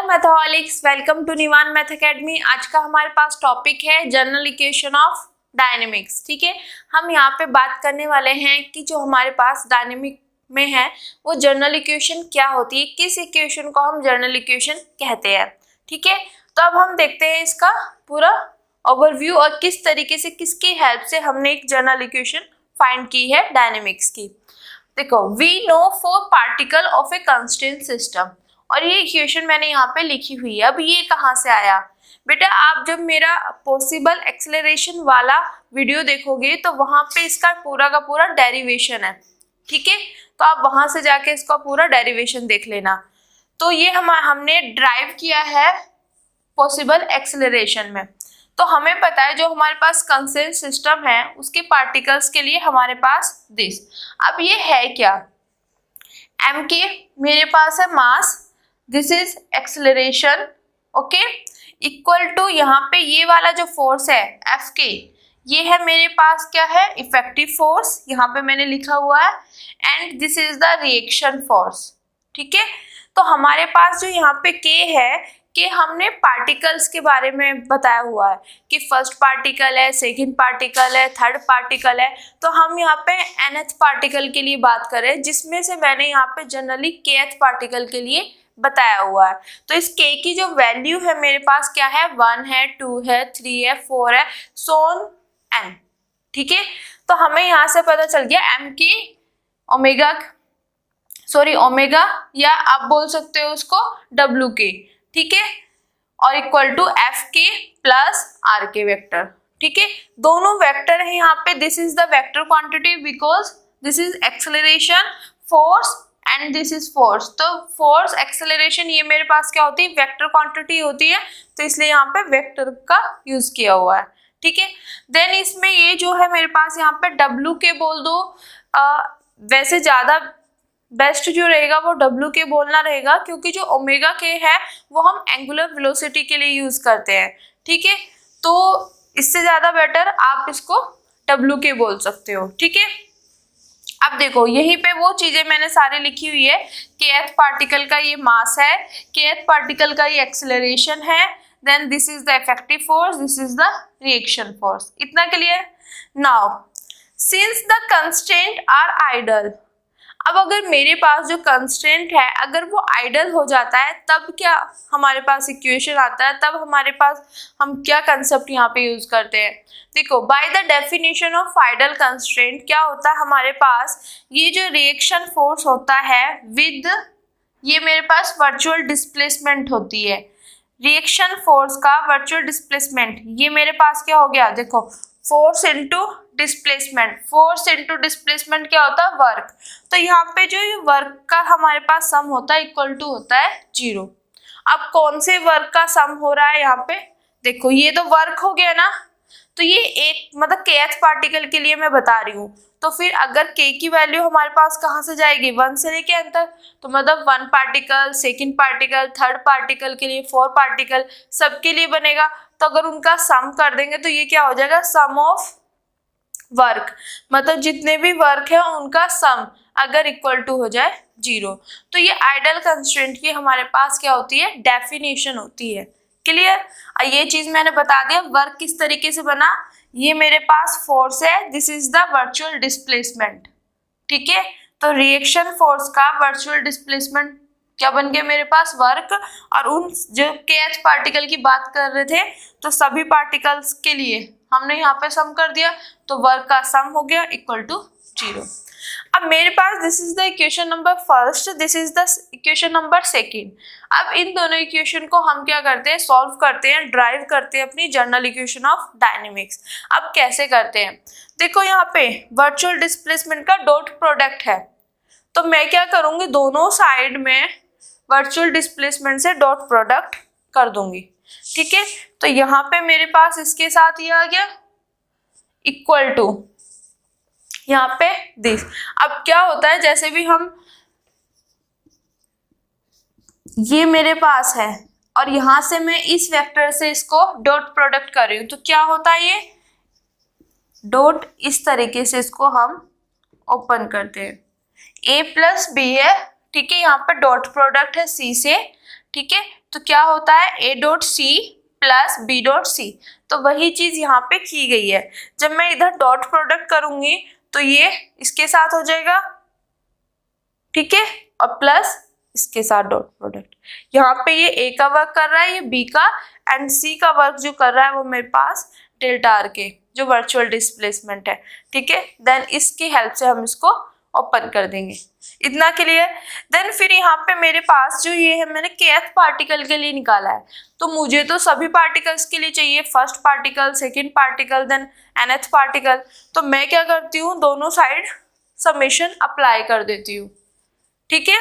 मैथहॉलिक्स, welcome to निवान math academy. आज का हमारे पास टॉपिक है जनरल इक्वेशन ऑफ डायनेमिक्स। ठीक है, हम यहाँ पे बात करने वाले हैं कि जो हमारे पास डायनेमिक में है वो जनरल इक्वेशन क्या होती है, किस इक्वेशन को हम जनरल इक्वेशन कहते हैं। ठीक है, तो अब हम देखते हैं इसका पूरा ओवरव्यू और किस तरीके से किसकी हेल्प से हमने एक जनरल इक्वेशन फाइंड की है डायनेमिक्स की। देखो, we know for particle of a constant system, और ये इक्वेशन मैंने यहाँ पे लिखी हुई है। अब ये कहाँ से आया बेटा, आप जब मेरा पॉसिबल एक्सेलरेशन वाला वीडियो देखोगे तो वहां पे इसका पूरा का पूरा डेरिवेशन है। ठीक है, तो आप वहां से जाके इसका पूरा डेरिवेशन देख लेना। तो ये हमने ड्राइव किया है पॉसिबल एक्सेलरेशन में। तो हमें पता है जो हमारे पास कांस्टेंट सिस्टम है उसके पार्टिकल्स के लिए हमारे पास दिस। अब ये है क्या, एम के मेरे पास है mass, this is acceleration, okay, equal to यहाँ पे ये वाला जो फोर्स है एफ के, ये है मेरे पास क्या है, इफेक्टिव फोर्स, यहाँ पे मैंने लिखा हुआ है, and this is the reaction force. ठीक है, तो हमारे पास जो यहाँ पे के है कि हमने पार्टिकल्स के बारे में बताया हुआ है कि फर्स्ट पार्टिकल है, सेकंड पार्टिकल है, थर्ड पार्टिकल है। तो हम यहाँ पे nth पार्टिकल के लिए बात करें, जिसमें से मैंने यहाँ पे जनरली kth पार्टिकल के लिए बताया हुआ है। तो इस k की जो वैल्यू है मेरे पास क्या है, 1 है, 2 है, 3 है, 4 है, सो ऑन n। ठीक है, तो हमें यहाँ से पता चल गया m की ओमेगा या आप बोल सकते हो उसको w के। ठीक है, और इक्वल टू एफ के प्लस आर के वेक्टर। ठीक है, दोनों वेक्टर है यहाँ पे। This is the vector quantity because this is acceleration, force and this is force. तो फोर्स, एक्सेलरेशन, ये मेरे पास क्या होती है, वेक्टर क्वांटिटी होती है, तो इसलिए यहाँ पे वेक्टर का यूज किया हुआ है। ठीक है, देन इसमें ये जो है मेरे पास यहाँ पे डब्ल्यू के बोल दो। वैसे ज्यादा बेस्ट जो रहेगा वो डब्ल्यू के बोलना रहेगा, क्योंकि जो ओमेगा के है वो हम एंगुलर वेलोसिटी के लिए यूज करते हैं। ठीक है, तो इससे ज्यादा बेटर आप इसको डब्ल्यू के बोल सकते हो। ठीक है, अब देखो यहीं पे वो चीजें मैंने सारी लिखी हुई है। kth पार्टिकल का ये मास है, kth पार्टिकल का ये एक्सेलरेशन है, then this is the effective force, this is the reaction force. इतना clear. Now since the constraint are ideal, अब अगर मेरे पास जो कंस्ट्रेंट है अगर वो आइडल हो जाता है तब क्या हमारे पास इक्वेशन आता है, तब हमारे पास हम क्या कंसेप्ट यहाँ पे यूज करते हैं। देखो, by the definition of ideal constraint क्या होता है हमारे पास, ये जो रिएक्शन फोर्स होता है विद ये मेरे पास वर्चुअल डिस्प्लेसमेंट होती है। रिएक्शन फोर्स का वर्चुअल डिस्प्लेसमेंट, ये मेरे पास क्या हो गया, देखो force into displacement. Force into displacement क्या होता है, वर्क। तो यहाँ पे जो ये वर्क का हमारे पास सम होता है इक्वल टू होता है 0। अब कौन से वर्क का सम हो रहा है यहाँ पे, देखो ये तो वर्क हो गया ना, तो ये एक मतलब kth पार्टिकल के लिए मैं बता रही हूँ। तो फिर अगर k की वैल्यू हमारे पास कहाँ से जाएगी, 1 से लेके n तक, तो मतलब 1 particle, second particle, third particle के लिए, 4 पार्टिकल, सबके लिए बनेगा। तो अगर उनका सम कर देंगे तो ये क्या हो जाएगा, सम ऑफ वर्क, मतलब जितने भी वर्क है उनका सम अगर इक्वल टू हो जाए 0। तो ये आइडल कंस्ट्रेंट की हमारे पास क्या होती है, डेफिनेशन होती है। क्लियर। ये चीज मैंने बता दिया। वर्क किस तरीके से बना, ये मेरे पास फोर्स है, this is the virtual displacement. ठीक है, तो रिएक्शन फोर्स का वर्चुअल डिस्प्लेसमेंट क्या बन गया मेरे पास, वर्क। और उन जो kth पार्टिकल की बात कर रहे थे तो सभी पार्टिकल्स के लिए हमने यहाँ पे सम कर दिया, तो वर्क का सम हो गया इक्वल टू 0। अब मेरे पास this is the equation number first, this is the equation number second. अब इन दोनों इक्वेशन को हम क्या करते हैं, सॉल्व करते हैं, ड्राइव करते हैं अपनी जनरल इक्वेशन ऑफ डायनेमिक्स। अब कैसे करते हैं, देखो यहाँ पे वर्चुअल डिस्प्लेसमेंट का डॉट प्रोडक्ट है, तो मैं क्या करूंगी, दोनों साइड में वर्चुअल डिस्प्लेसमेंट से डॉट प्रोडक्ट कर दूंगी। ठीक है, तो यहाँ पे मेरे पास इसके साथ ये आ गया इक्वल टू यहाँ पे दिस। अब क्या होता है, जैसे भी हम ये मेरे पास है और यहां से मैं इस वेक्टर से इसको डॉट प्रोडक्ट कर रही हूं, तो क्या होता है, ये डॉट इस तरीके से इसको हम ओपन करते हैं, a प्लस बी है। ठीक है, यहाँ पे डॉट प्रोडक्ट है c से, ठीक है, तो क्या होता है A dot C plus B dot C. तो वही चीज यहाँ पे की गई है। जब मैं इधर डॉट प्रोडक्ट करूंगी तो ये इसके साथ हो जाएगा, ठीक है, और प्लस इसके साथ डॉट प्रोडक्ट। यहाँ पे ये A का वर्क कर रहा है, ये B का, एंड C का वर्क जो कर रहा है वो मेरे पास डेल्टा आर के जो वर्चुअल डिस्प्लेसमेंट है, ठीक है। देन इसकी हेल्प से हम इसको ओपन कर देंगे। इतना क्लियर। देन फिर यहाँ पे मेरे पास जो ये है मैंने kth पार्टिकल के लिए निकाला है, तो मुझे तो सभी पार्टिकल्स के लिए चाहिए, first particle, second particle, then nth particle. तो मैं क्या करती हूँ, दोनों साइड समेशन अप्लाई कर देती हूँ, ठीक है।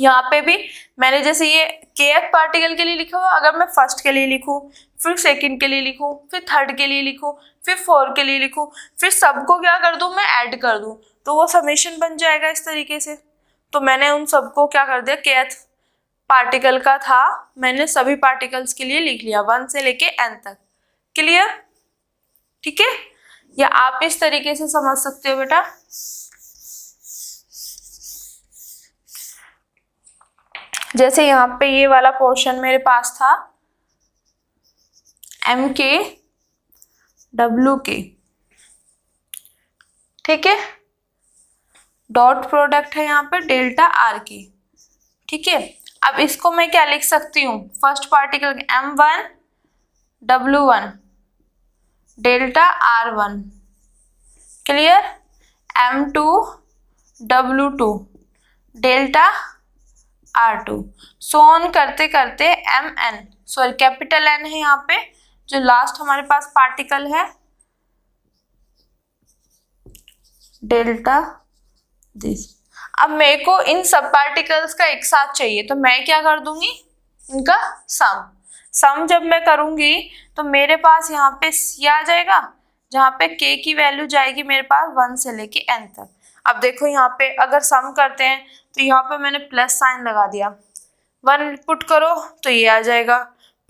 यहाँ पे भी मैंने जैसे ये kth पार्टिकल के लिए लिखा हुआ, अगर मैं फर्स्ट के लिए लिखूं, फिर सेकंड के लिए लिखूं, फिर थर्ड के लिए लिखूं, फिर फोर्थ के लिए लिखूं, फिर सबको क्या कर दूं, मैं ऐड कर दूं, तो वो समेशन बन जाएगा इस तरीके से। तो मैंने उन सबको क्या कर दिया, kth पार्टिकल का था, मैंने सभी पार्टिकल्स के लिए लिख लिया 1 से लेके n तक। क्लियर, ठीक है। या आप इस तरीके से समझ सकते हो बेटा। जैसे यहाँ पे ये वाला पोर्शन मेरे पास था MK WK, ठीक है, डॉट प्रोडक्ट है यहाँ पे डेल्टा आर की, ठीक है। अब इसको मैं क्या लिख सकती हूँ, first particle M1 W1 delta R1, clear, M2 W2 delta R2, so on करते करते MN, सॉरी कैपिटल N है यहाँ पे जो लास्ट हमारे पास पार्टिकल है, डेल्टा दिस। अब मेरे को इन सब पार्टिकल्स का एक साथ चाहिए, तो मैं क्या कर दूंगी, इनका सम जब मैं करूंगी तो मेरे पास यहाँ पे C आ जाएगा, जहाँ पे K की वैल्यू जाएगी मेरे पास 1 से लेके n तक। अब देखो यहाँ पे अगर सम करते हैं तो यहाँ पे मैंने प्लस साइन लगा दिया, 1 पुट करो तो ये आ जाएगा,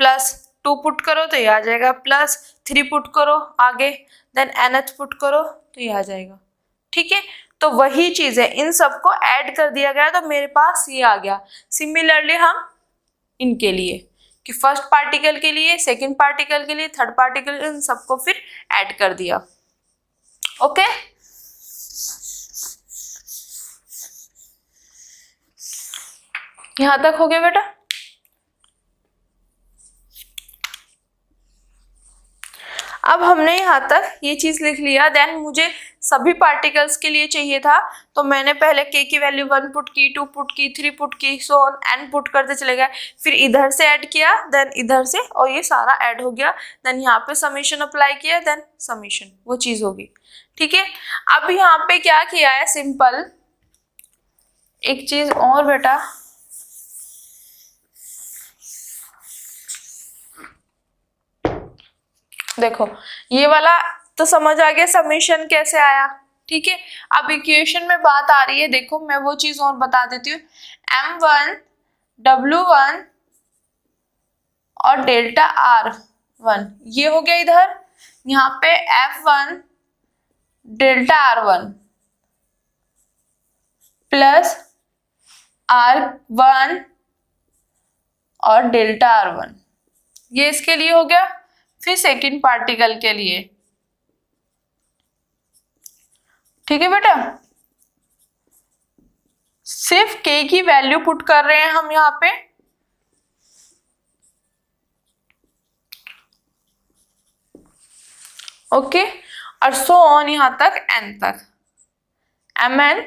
प्लस 2 पुट करो तो ये आ जाएगा, प्लस 3 पुट करो आगे, देन nth पुट करो तो ये आ जाएगा, ठीक है। तो वही चीज है, इन सबको ऐड कर दिया गया तो मेरे पास ये आ गया। सिमिलरली हम इनके लिए कि फर्स्ट पार्टिकल के लिए, सेकंड पार्टिकल के लिए, थर्ड पार्टिकल, इन सबको फिर ऐड कर दिया। ओके, यहां तक हो गया बेटा। अब हमने यहाँ तक ये चीज लिख लिया। देन मुझे सभी पार्टिकल्स के लिए चाहिए था, तो मैंने पहले K की वैल्यू 1 पुट की, 2 पुट की, 3 पुट की, सो ऑन n पुट करते चले गए, फिर इधर से ऐड किया, देन इधर से, और ये सारा ऐड हो गया। देन यहाँ पे समेशन अप्लाई किया, देन समेशन, वो चीज होगी, ठीक है। अब यहाँ पे क्या किया है, सिंपल एक चीज और बेटा, देखो ये वाला तो समझ आ गया समेशन कैसे आया, ठीक है। अब इक्वेशन में बात आ रही है, देखो मैं वो चीज और बता देती हूँ, M1 W1 और डेल्टा R1 ये हो गया इधर, यहाँ पे F1 delta R1 plus R1 और डेल्टा R1, ये इसके लिए हो गया। फिर सेकंड पार्टिकल के लिए, ठीक है बेटा, सिर्फ K की वैल्यू पुट कर रहे हैं हम यहाँ पे, ओके, और सो ऑन यहाँ तक n तक, Mn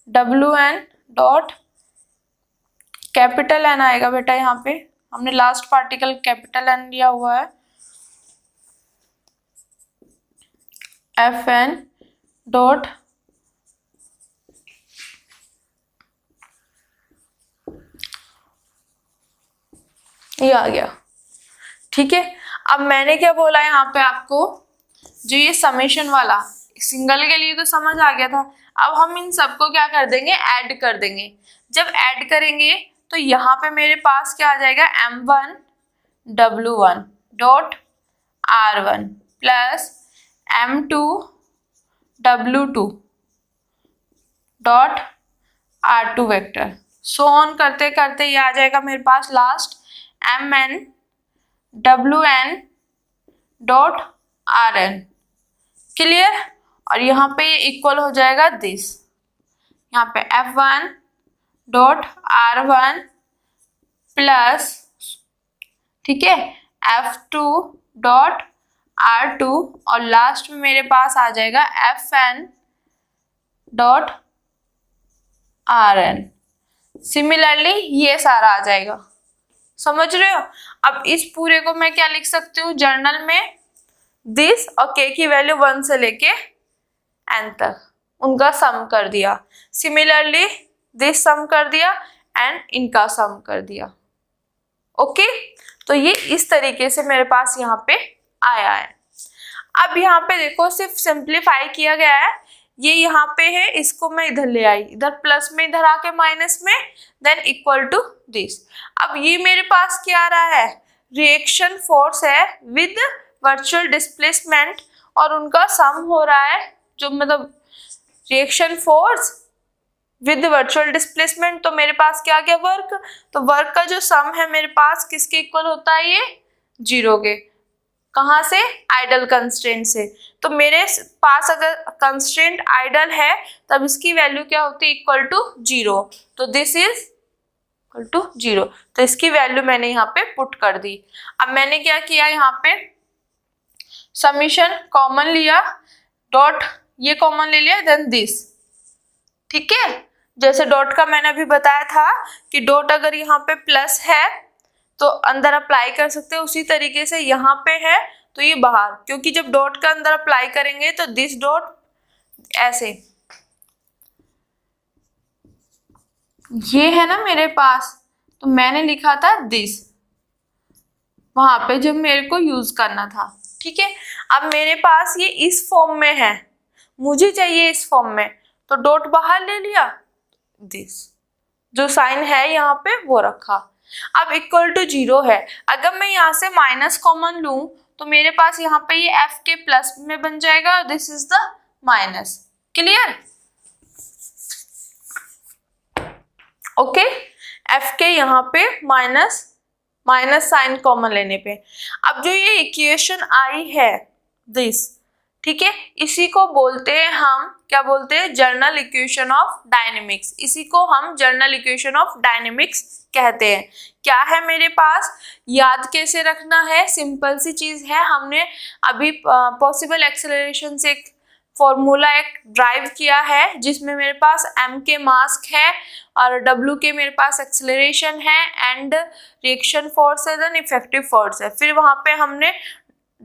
Wn dot capital N आएगा बेटा, यहाँ पे हमने लास्ट पार्टिकल कैपिटल N लिया हुआ है, Fn डॉट ये आ गया, ठीक है। अब मैंने क्या बोला यहाँ पे आपको, जो ये समेशन वाला सिंगल के लिए तो समझ आ गया था, अब हम इन सबको क्या कर देंगे, ऐड कर देंगे। जब ऐड करेंगे तो यहाँ पे मेरे पास क्या आ जाएगा, M1 W1 dot R1 plus M2 W2 dot R2 vector, so on करते करते ये आ जाएगा मेरे पास last mn wn dot rn। Clear? और यहाँ पे ये इक्वल हो जाएगा दिस, यहाँ पे f1 डॉट r1 प्लस, ठीक है, f2 डॉट r2 और लास्ट में मेरे पास आ जाएगा fn डॉट rn। सिमिलरली ये सारा आ जाएगा, समझ रहे हो? अब इस पूरे को मैं क्या लिख सकती हूँ जर्नल में, दिस और k की वैल्यू 1 से लेके n तक उनका सम कर दिया, सिमिलरली दिस सम कर दिया एंड इनका सम कर दिया। ओके, तो ये इस तरीके से मेरे पास यहाँ पे आया है। अब यहाँ पे देखो सिर्फ सिंप्लीफाई किया गया है, ये यहाँ पे है, इसको मैं इधर ले आई, इधर प्लस में, इधर आके माइनस में, देन इक्वल टू दिस। अब ये मेरे पास क्या आ रहा है, रिएक्शन फोर्स है विद वर्चुअल डिस्प्लेसमेंट और उनका सम हो रहा है, जो मतलब reaction force with virtual displacement, तो मेरे पास क्या आ गया वर्क, तो वर्क का जो सम है मेरे पास किसके इक्वल होता है, ये 0 के। कहाँ से? आइडल कंस्ट्रेंट से। तो मेरे पास अगर कंस्ट्रेंट आइडल है तब इसकी वैल्यू क्या होती है, इक्वल टू 0। तो दिस इज इक्वल टू 0, तो इसकी वैल्यू मैंने यहाँ पे पुट कर दी। अब मैंने क्या किया, यहाँ पे समीशन कॉमन लिया, डॉट ये कॉमन ले लिया, देन दिस, ठीक है। जैसे डॉट का मैंने अभी बताया था कि डॉट अगर यहाँ पे प्लस है तो अंदर अप्लाई कर सकते हैं, उसी तरीके से यहाँ पे है तो ये बाहर, क्योंकि जब डॉट का अंदर अप्लाई करेंगे तो दिस डॉट ऐसे, ये है ना मेरे पास, तो मैंने लिखा था दिस वहां पे जब मेरे को यूज करना था, ठीक है। अब मेरे पास ये इस फॉर्म में है, मुझे चाहिए इस फॉर्म में, तो डॉट बाहर ले लिया, दिस जो साइन है यहाँ पे वो रखा। अब इक्वल टू 0 है, अगर मैं यहाँ से माइनस कॉमन लूं तो मेरे पास यहाँ पे ये f के प्लस में बन जाएगा और this is the minus. Clear? Okay, f के यहाँ पे माइनस साइन कॉमन लेने पे। अब जो ये इक्वेशन आई है दिस, ठीक है, इसी को बोलते हैं हम, क्या बोलते हैं, जर्नल इक्वेशन ऑफ डायनेमिक्स। इसी को हम जर्नल इक्वेशन ऑफ डायनेमिक्स कहते हैं। क्या है मेरे पास, याद कैसे रखना है, सिंपल सी चीज है, हमने अभी पॉसिबल एक्सेलरेशन से एक फॉर्मूला एक ड्राइव किया है जिसमें मेरे पास m के मास्क है और w के मेरे पास एक्सेलरेशन है एंड रिएक्शन फोर्स है, देन इफेक्टिव फोर्स है। फिर वहां पे हमने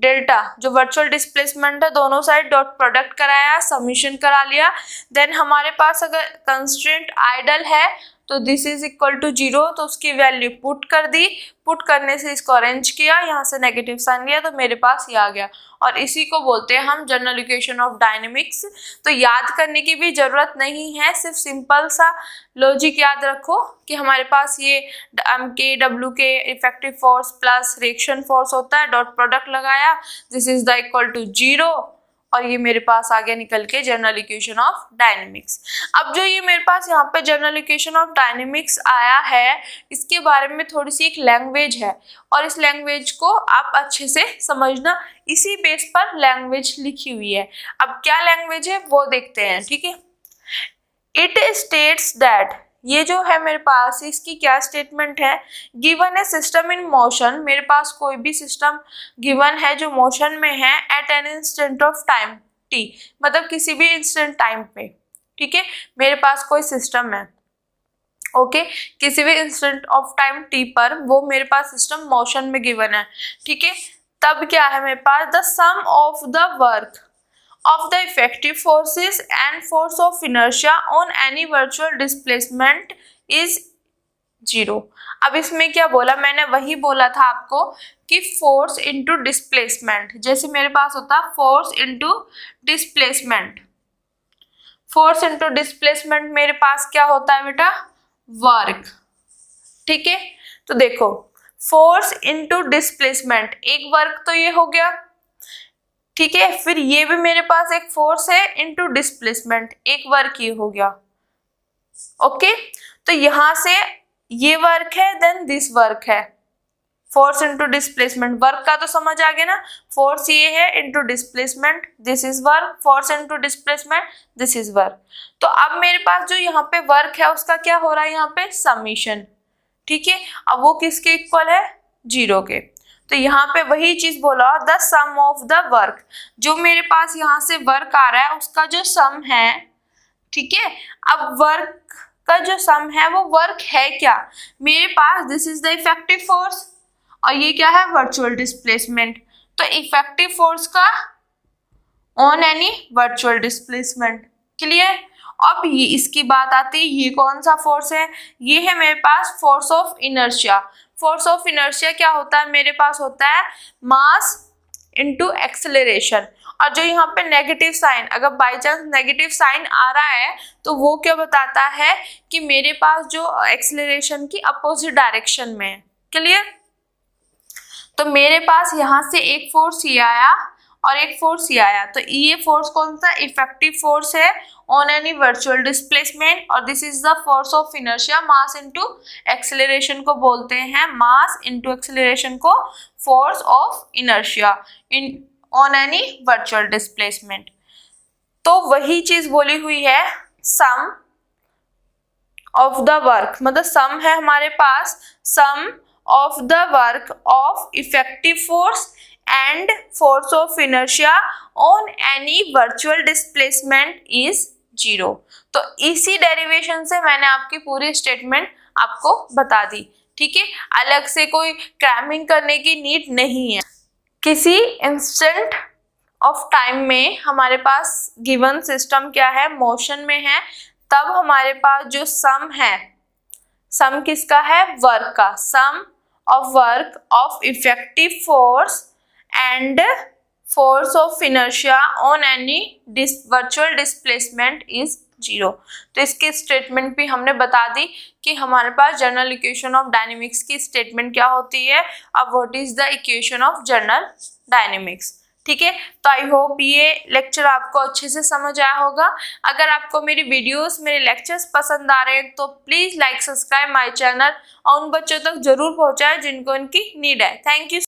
डेल्टा जो वर्चुअल डिस्प्लेसमेंट है दोनों साइड डॉट प्रोडक्ट कराया, समीशन करा लिया। देन हमारे पास अगर कंस्ट्रेंट आइडल है तो दिस इज इक्वल टू 0, तो उसकी वैल्यू पुट कर दी, पुट करने से इसको अरेंज किया, यहाँ से नेगेटिव साइन लिया तो मेरे पास ये आ गया, और इसी को बोलते हैं हम जनरल इक्वेशन ऑफ डायनेमिक्स। तो याद करने की भी जरूरत नहीं है, सिर्फ सिंपल सा लॉजिक याद रखो कि हमारे पास ये एम के डब्ल्यू के effective force plus reaction force होता है, डॉट प्रोडक्ट लगाया, this is the equal to 0, और ये मेरे पास आ गया निकल के जनरल इक्वेशन ऑफ डायनेमिक्स। अब जो ये मेरे पास यहाँ पे जनरल इक्वेशन ऑफ डायनेमिक्स आया है, इसके बारे में थोड़ी सी एक लैंग्वेज है और इस लैंग्वेज को आप अच्छे से समझना, इसी बेस पर लैंग्वेज लिखी हुई है। अब क्या लैंग्वेज है वो देखते हैं, ठीक है। इट स्टेट्स दैट, ये जो है मेरे पास इसकी क्या स्टेटमेंट है, given A system in motion, मेरे पास कोई भी सिस्टम गिवन है जो मोशन में है at an instant of time T, मतलब किसी भी इंस्टेंट टाइम पे, ठीक है, मेरे पास कोई सिस्टम है, ओके, किसी भी इंस्टेंट ऑफ टाइम टी पर वो मेरे पास सिस्टम मोशन में गिवन है, ठीक है। तब क्या है मेरे पास, the sum of the work of the effective forces and force of inertia on any virtual displacement is 0। अब इसमें क्या बोला, मैंने वही बोला था आपको कि फोर्स इनटू डिस्प्लेसमेंट, जैसे मेरे पास होता force into displacement, force into displacement मेरे पास क्या होता है बेटा, वर्क, ठीक है। तो देखो फोर्स इनटू डिस्प्लेसमेंट, एक वर्क तो ये हो गया, ठीक है, फिर ये भी मेरे पास एक फोर्स है इनटू डिस्प्लेसमेंट, एक वर्क ये हो गया, ओके। तो यहाँ से ये वर्क है, देन दिस वर्क है, फोर्स इनटू डिस्प्लेसमेंट। वर्क का तो समझ आ गया ना, फोर्स ये है into displacement, this is work, force into displacement, this is work. तो अब मेरे पास जो यहाँ पे वर्क है उसका क्या हो रहा है, यहाँ पे समीशन, ठीक है। अब वो किसके इक्वल है, 0 के। तो यहाँ पे वही चीज बोला, the sum of the work, जो मेरे पास यहाँ से वर्क आ रहा है उसका जो सम है, ठीक है। अब वर्क का जो सम है वो वर्क है क्या, मेरे पास this is the effective force और ये क्या है, वर्चुअल डिस्प्लेसमेंट। तो इफेक्टिव फोर्स का on any virtual displacement, clear. अब ये इसकी बात आती है, ये कौन सा फोर्स है, ये है मेरे पास force of inertia. Force of inertia क्या होता है, मेरे पास होता है मास इनटू एक्सेलरेशन। और जो यहाँ पे नेगेटिव साइन, अगर बाई चांस नेगेटिव साइन आ रहा है तो वो क्या बताता है कि मेरे पास जो एक्सेलरेशन की अपोजिट डायरेक्शन में है, क्लियर। तो मेरे पास यहाँ से एक फोर्स ये आया और एक फोर्स ये आया, तो ये फोर्स कौन सा, इफेक्टिव फोर्स है ऑन एनी वर्चुअल डिस्प्लेसमेंट, और this is the force of inertia. Mass into acceleration को बोलते हैं, मास इनटू एक्सेलरेशन को force of inertia in on any virtual displacement. तो वही चीज बोली हुई है, सम ऑफ द वर्क, मतलब सम है हमारे पास, सम of the work of effective force and force of inertia on any virtual displacement is 0। तो इसी डेरिवेशन से मैंने आपकी पूरी स्टेटमेंट आपको बता दी, ठीक है। अलग से कोई क्रैमिंग करने की नीड नहीं है। किसी इंस्टेंट ऑफ टाइम में हमारे पास गिवन सिस्टम क्या है, मोशन में है, तब हमारे पास जो सम है, सम किसका है, वर्क का, सम of work of effective force and force of inertia on any virtual displacement is 0। तो इसकी स्टेटमेंट भी हमने बता दी कि हमारे पास जनरल इक्वेशन ऑफ डायनेमिक्स की स्टेटमेंट क्या होती है। अब what is the equation of general dynamics, ठीक है। तो आई होप ये लेक्चर आपको अच्छे से समझ आया होगा। अगर आपको मेरी वीडियोस, मेरे लेक्चर्स पसंद आ रहे हैं तो please like, subscribe my channel और उन बच्चों तक जरूर पहुंचाएं जिनको इनकी नीड है। Thank you.